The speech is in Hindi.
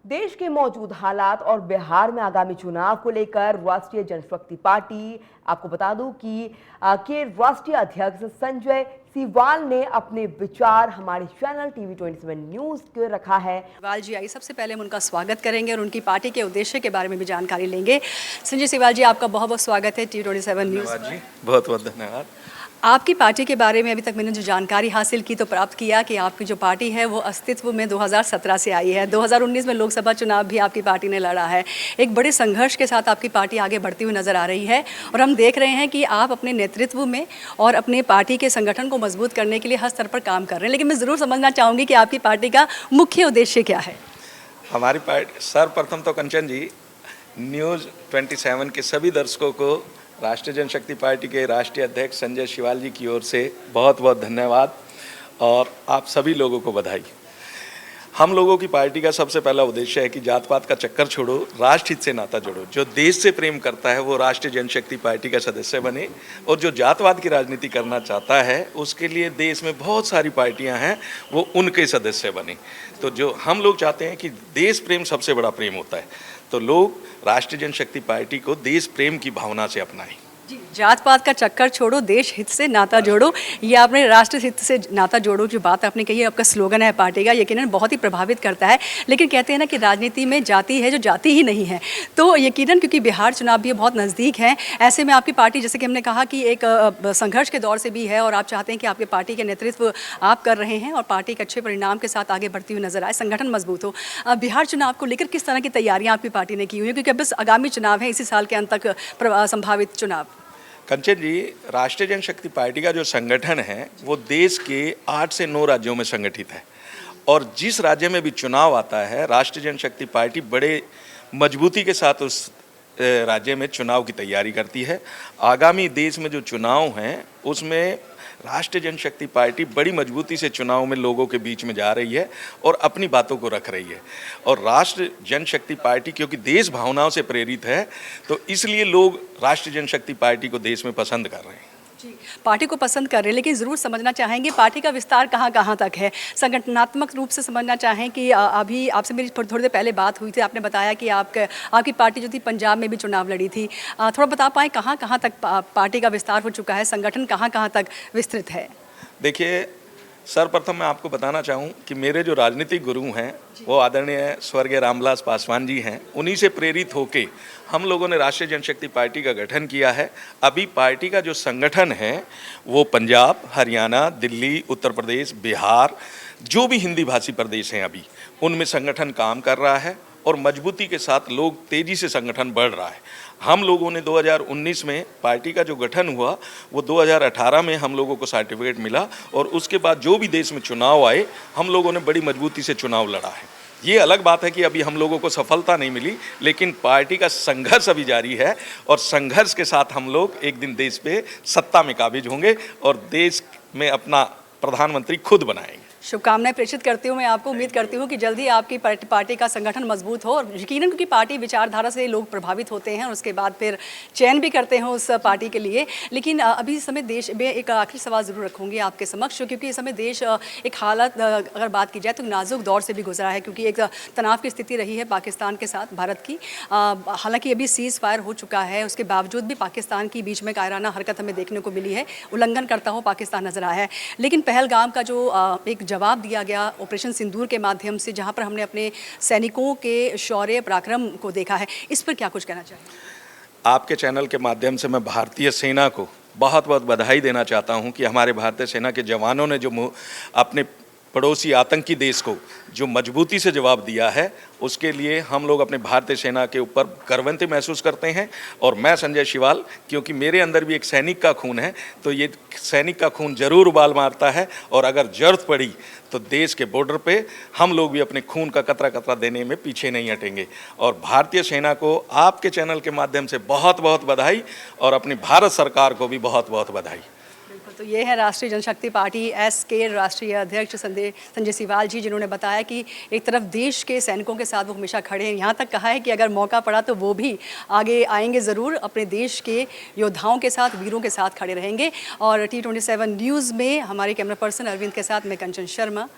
देश के मौजूद हालात और बिहार में आगामी चुनाव को लेकर राष्ट्रीय जनशक्ति पार्टी, आपको बता दूं कि के राष्ट्रीय अध्यक्ष संजय सीवाल ने अपने विचार हमारे चैनल टीवी 27 न्यूज को रखा है। सीवाल जी, आइए सबसे पहले हम उनका स्वागत करेंगे और उनकी पार्टी के उद्देश्य के बारे में भी जानकारी लेंगे। संजय सीवाल जी, आपका बहुत बहुत स्वागत है टीवी 27 न्यूज पर। बहुत बहुत धन्यवाद। आपकी पार्टी के बारे में अभी तक मैंने जो जानकारी हासिल की तो प्राप्त किया कि आपकी जो पार्टी है वो अस्तित्व में 2017 से आई है। 2019 में लोकसभा चुनाव भी आपकी पार्टी ने लड़ा है। एक बड़े संघर्ष के साथ आपकी पार्टी आगे बढ़ती हुई नजर आ रही है और हम देख रहे हैं कि आप अपने नेतृत्व में और अपने पार्टी के संगठन को मजबूत करने के लिए हर स्तर पर काम कर रहे हैं। लेकिन मैं ज़रूर समझना चाहूँगी कि आपकी पार्टी का मुख्य उद्देश्य क्या है। हमारी पार्टी, सर्वप्रथम तो कंचन जी, न्यूज़ 27 के सभी दर्शकों को राष्ट्रीय जनशक्ति पार्टी के राष्ट्रीय अध्यक्ष संजय सीवाल जी की ओर से बहुत बहुत धन्यवाद और आप सभी लोगों को बधाई। हम लोगों की पार्टी का सबसे पहला उद्देश्य है कि जात पात का चक्कर छोड़ो, राष्ट्र हित से नाता जोड़ो। जो देश से प्रेम करता है वो राष्ट्रीय जनशक्ति पार्टी का सदस्य बने और जो जातवाद की राजनीति करना चाहता है उसके लिए देश में बहुत सारी पार्टियां हैं, वो उनके सदस्य बने। तो जो हम लोग चाहते हैं कि देश प्रेम सबसे बड़ा प्रेम होता है, तो लोग राष्ट्रीय जनशक्ति पार्टी को देश प्रेम की भावना से अपनाएं। जी, जात पात का चक्कर छोड़ो, देश हित से नाता जोड़ो, ये आपने राष्ट्र हित से नाता जोड़ो जो बात आपने कही है, आपका स्लोगन है पार्टी का, यकीनन बहुत ही प्रभावित करता है। लेकिन कहते हैं ना कि राजनीति में जाति है जो जाति ही नहीं है, तो यकीनन क्योंकि बिहार चुनाव भी बहुत नज़दीक है, ऐसे में आपकी पार्टी, जैसे कि हमने कहा कि एक संघर्ष के दौर से भी है और आप चाहते हैं कि आपकी पार्टी के नेतृत्व आप कर रहे हैं और पार्टी के अच्छे परिणाम के साथ आगे बढ़ती हुई नजर आए, संगठन मजबूत हो। बिहार चुनाव को लेकर किस तरह की तैयारियाँ आपकी पार्टी ने की हुई है, क्योंकि बस आगामी चुनाव है, इसी साल के अंत तक संभावित चुनाव। कंचन जी, राष्ट्रीय जनशक्ति पार्टी का जो संगठन है वो देश के 8 से 9 राज्यों में संगठित है और जिस राज्य में भी चुनाव आता है राष्ट्रीय जनशक्ति पार्टी बड़े मजबूती के साथ उस राज्य में चुनाव की तैयारी करती है। आगामी देश में जो चुनाव हैं उसमें राष्ट्रीय जनशक्ति पार्टी बड़ी मजबूती से चुनाव में लोगों के बीच में जा रही है और अपनी बातों को रख रही है। और राष्ट्रीय जनशक्ति पार्टी क्योंकि देश भावनाओं से प्रेरित है, तो इसलिए लोग राष्ट्रीय जनशक्ति पार्टी को देश में पसंद कर रहे हैं। जी, पार्टी को पसंद कर रहे हैं, लेकिन ज़रूर समझना चाहेंगे पार्टी का विस्तार कहाँ कहाँ तक है। संगठनात्मक रूप से समझना चाहें कि अभी आपसे मेरी थोड़ी देर पहले बात हुई थी, आपने बताया कि आपकी पार्टी जो थी पंजाब में भी चुनाव लड़ी थी। थोड़ा बता पाएँ कहाँ कहाँ तक पार्टी का विस्तार हो चुका है, संगठन कहाँ कहाँ तक विस्तृत है। देखिए, सर्वप्रथम मैं आपको बताना चाहूँ कि मेरे जो राजनीतिक गुरु हैं वो आदरणीय स्वर्गीय रामविलास पासवान जी हैं। उन्हीं से प्रेरित होके हम लोगों ने राष्ट्रीय जनशक्ति पार्टी का गठन किया है। अभी पार्टी का जो संगठन है वो पंजाब, हरियाणा, दिल्ली, उत्तर प्रदेश, बिहार, जो भी हिंदी भाषी प्रदेश हैं अभी उनमें संगठन काम कर रहा है और मजबूती के साथ लोग तेज़ी से संगठन बढ़ रहा है। हम लोगों ने 2019 में पार्टी का जो गठन हुआ वो 2018 में हम लोगों को सर्टिफिकेट मिला और उसके बाद जो भी देश में चुनाव आए हम लोगों ने बड़ी मजबूती से चुनाव लड़ा है। ये अलग बात है कि अभी हम लोगों को सफलता नहीं मिली, लेकिन पार्टी का संघर्ष अभी जारी है और संघर्ष के साथ हम लोग एक दिन देश पे सत्ता में काबिज होंगे और देश में अपना प्रधानमंत्री खुद बनाएंगे। शुभकामनाएं प्रेषित करती हूँ मैं आपको। उम्मीद करती हूँ कि जल्दी आपकी पार्टी का संगठन मजबूत हो और यकीनन क्योंकि पार्टी विचारधारा से लोग प्रभावित होते हैं और उसके बाद फिर चयन भी करते हैं उस पार्टी के लिए। लेकिन अभी इस समय देश में एक आखिरी सवाल ज़रूर रखूँगी आपके समक्ष, क्योंकि इस समय देश एक हालत अगर बात की जाए तो नाजुक दौर से भी गुजरा है, क्योंकि एक तनाव की स्थिति रही है पाकिस्तान के साथ भारत की। हालांकि अभी सीज़ फायर हो चुका है, उसके बावजूद भी पाकिस्तान की बीच में कायराना हरकत हमें देखने को मिली है, उल्लंघन करता हो पाकिस्तान नजर आया है। लेकिन पहलगाम का जो एक जवाब दिया गया ऑपरेशन सिंदूर के माध्यम से, जहां पर हमने अपने सैनिकों के शौर्य पराक्रम को देखा है, इस पर क्या कुछ कहना चाहिए? आपके चैनल के माध्यम से मैं भारतीय सेना को बहुत बहुत बधाई देना चाहता हूं कि हमारे भारतीय सेना के जवानों ने जो अपने पड़ोसी आतंकी देश को जो मजबूती से जवाब दिया है उसके लिए हम लोग अपने भारतीय सेना के ऊपर गर्वंत महसूस करते हैं। और मैं संजय सीवाल, क्योंकि मेरे अंदर भी एक सैनिक का खून है, तो ये सैनिक का खून जरूर उबाल मारता है और अगर जरूरत पड़ी तो देश के बॉर्डर पे हम लोग भी अपने खून का कतरा कतरा देने में पीछे नहीं हटेंगे। और भारतीय सेना को आपके चैनल के माध्यम से बहुत बहुत बधाई और अपनी भारत सरकार को भी बहुत बहुत बधाई। तो ये है राष्ट्रीय जनशक्ति पार्टी के राष्ट्रीय अध्यक्ष संजय सीवाल जी, जिन्होंने बताया कि एक तरफ देश के सैनिकों के साथ वो हमेशा खड़े हैं, यहाँ तक कहा है कि अगर मौका पड़ा तो वो भी आगे आएंगे, ज़रूर अपने देश के योद्धाओं के साथ, वीरों के साथ खड़े रहेंगे। और T27 न्यूज़ में हमारे कैमरा पर्सन अरविंद के साथ मैं कंचन शर्मा।